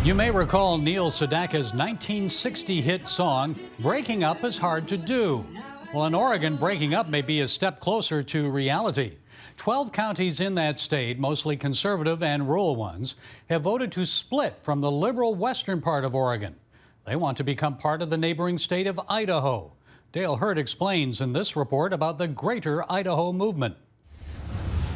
You may recall Neil Sedaka's 1960 hit song, Breaking Up is Hard to Do. Well, in Oregon, breaking up may be a step closer to reality. 12 counties in that state, mostly conservative and rural ones, have voted to split from the liberal western part of Oregon. They want to become part of the neighboring state of Idaho. Dale Hurd explains in this report about the Greater Idaho movement.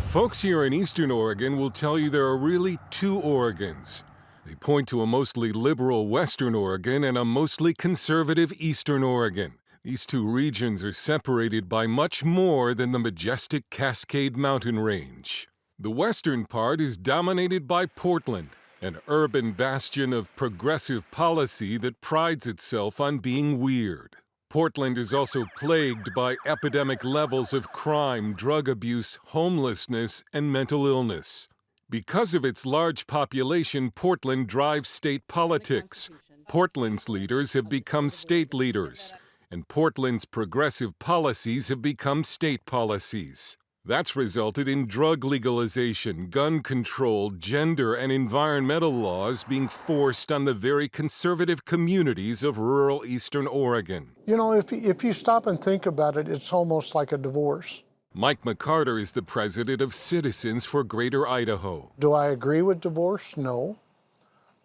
Folks here in eastern Oregon will tell you there are really two Oregons. They point to a mostly liberal western Oregon and a mostly conservative eastern Oregon. These two regions are separated by much more than the majestic Cascade Mountain Range. The western part is dominated by Portland, an urban bastion of progressive policy that prides itself on being weird. Portland is also plagued by epidemic levels of crime, drug abuse, homelessness, and mental illness. Because of its large population, Portland drives state politics. Portland's leaders have become state leaders, and Portland's progressive policies have become state policies. That's resulted in drug legalization, gun control, gender, and environmental laws being forced on the very conservative communities of rural eastern Oregon. You know, if you stop and think about it, it's almost like a divorce. Mike McCarter is the president of Citizens for Greater Idaho. Do I agree with divorce? No,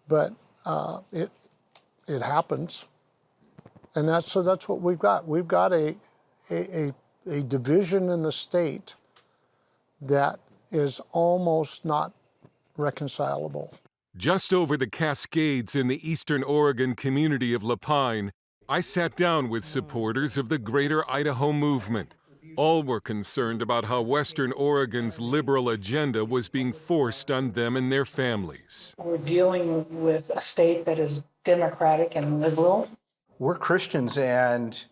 but it happens, and that's what we've got. We've got a division in the state that is almost not reconcilable. Just over the Cascades in the eastern Oregon community of Lapine, I sat down with supporters of the Greater Idaho movement. All were concerned about how Western Oregon's liberal agenda was being forced on them and their families. We're dealing with a state that is democratic and liberal. We're Christians, and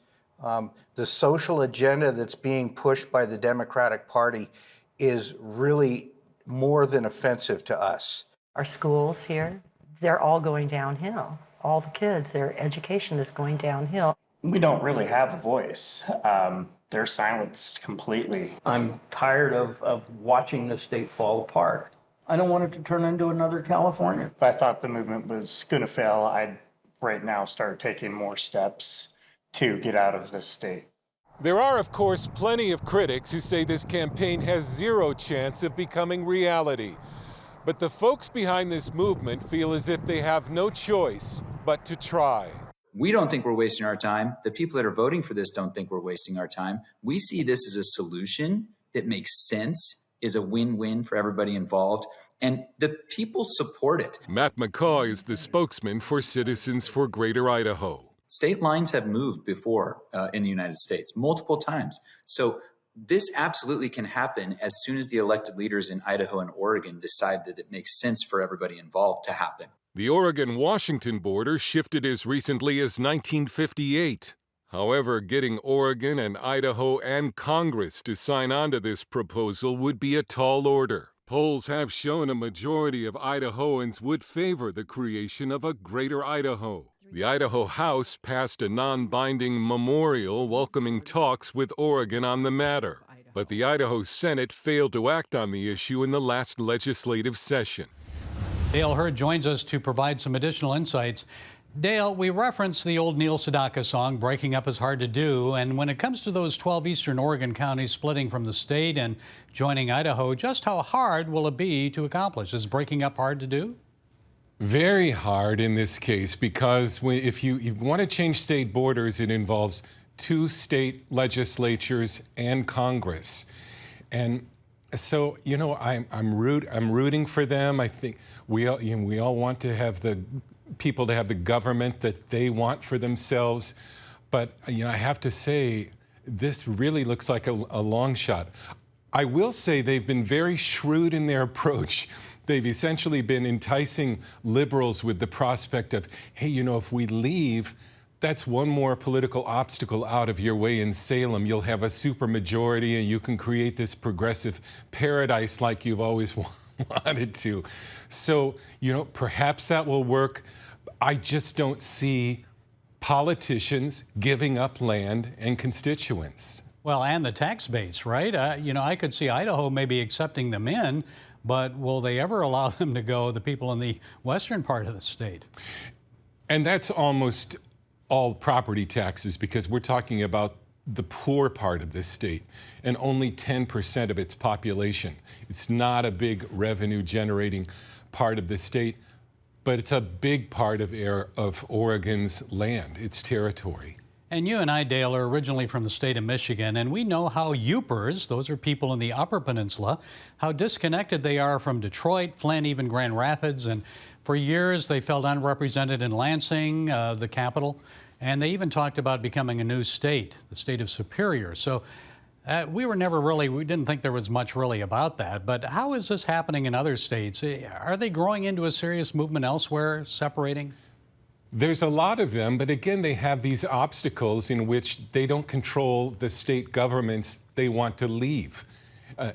the social agenda that's being pushed by the Democratic Party is really more than offensive to us. Our schools here, they're all going downhill. All the kids, their education is going downhill. We don't really have a voice. They're silenced completely. I'm tired of watching the state fall apart. I don't want it to turn into another California. If I thought the movement was going to fail, I'd right now start taking more steps to get out of this state. There are, of course, plenty of critics who say this campaign has zero chance of becoming reality. But the folks behind this movement feel as if they have no choice but to try. We don't think we're wasting our time. The people that are voting for this don't think we're wasting our time. We see this as a solution that makes sense, is a win-win for everybody involved, and the people support it. Matt McCaw is the spokesman for Citizens for Greater Idaho. State lines have moved before in the United States, multiple times. So this absolutely can happen as soon as the elected leaders in Idaho and Oregon decide that it makes sense for everybody involved to happen. The Oregon-Washington border shifted as recently as 1958. However, getting Oregon and Idaho and Congress to sign on to this proposal would be a tall order. Polls have shown a majority of Idahoans would favor the creation of a Greater Idaho. The Idaho House passed a non-binding memorial welcoming talks with Oregon on the matter. But the Idaho Senate failed to act on the issue in the last legislative session. Dale Hurd joins us to provide some additional insights. Dale, we referenced the old Neil Sedaka song, Breaking Up is Hard to Do, and when it comes to those 12 eastern Oregon counties splitting from the state and joining Idaho, just how hard will it be to accomplish? Is breaking up hard to do? Very hard in this case, because if you want to change state borders, it involves two state legislatures and Congress. And so, you know, I'm rooting for them. I think we all want to have the people to have the government that they want for themselves. But, you know, I have to say, this really looks like a long shot. I will say they've been very shrewd in their approach. They've essentially been enticing liberals with the prospect of, hey, you know, if we leave, that's one more political obstacle out of your way in Salem. You'll have a supermajority and you can create this progressive paradise like you've always wanted to. So, you know, perhaps that will work. I just don't see politicians giving up land and constituents. Well, and the tax base, right? You know, I could see Idaho maybe accepting them in, but will they ever allow them to go, the people in the western part of the state? And that's almost all property taxes, because we're talking about the poor part of this state and only 10% of its population. It's not a big revenue generating part of the state, but it's a big part of Oregon's land, its territory. And you and I, Dale, are originally from the state of Michigan, and we know how Yoopers, those are people in the Upper Peninsula, how disconnected they are from Detroit, Flint, even Grand Rapids. And for years, they felt unrepresented in Lansing, the capital. And they even talked about becoming a new state, the state of Superior. So we didn't think there was much really about that. But how is this happening in other states? Are they growing into a serious movement elsewhere, separating? There's a lot of them, but again, they have these obstacles in which they don't control the state governments they want to leave.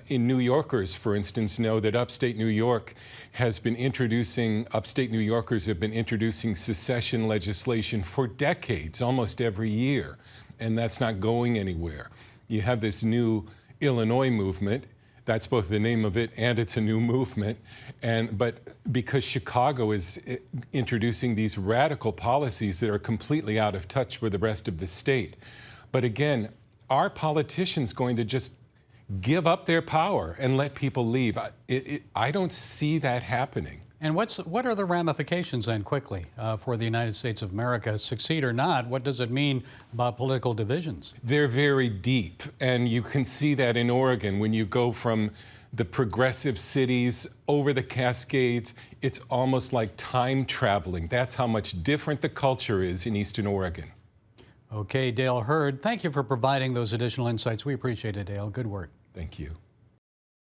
In New Yorkers, for instance, know that upstate New York upstate New Yorkers have been introducing secession legislation for decades, almost every year, and that's not going anywhere. You have this new Illinois movement. That's both the name of it and it's a new movement. But because Chicago is introducing these radical policies that are completely out of touch with the rest of the state. But again, are politicians going to just give up their power and let people leave? I don't see that happening. And what are the ramifications then, quickly, for the United States of America, succeed or not? What does it mean about political divisions? They're very deep, and you can see that in Oregon. When you go from the progressive cities over the Cascades, it's almost like time traveling. That's how much different the culture is in Eastern Oregon. Okay, Dale Hurd, thank you for providing those additional insights. We appreciate it, Dale. Good work. Thank you.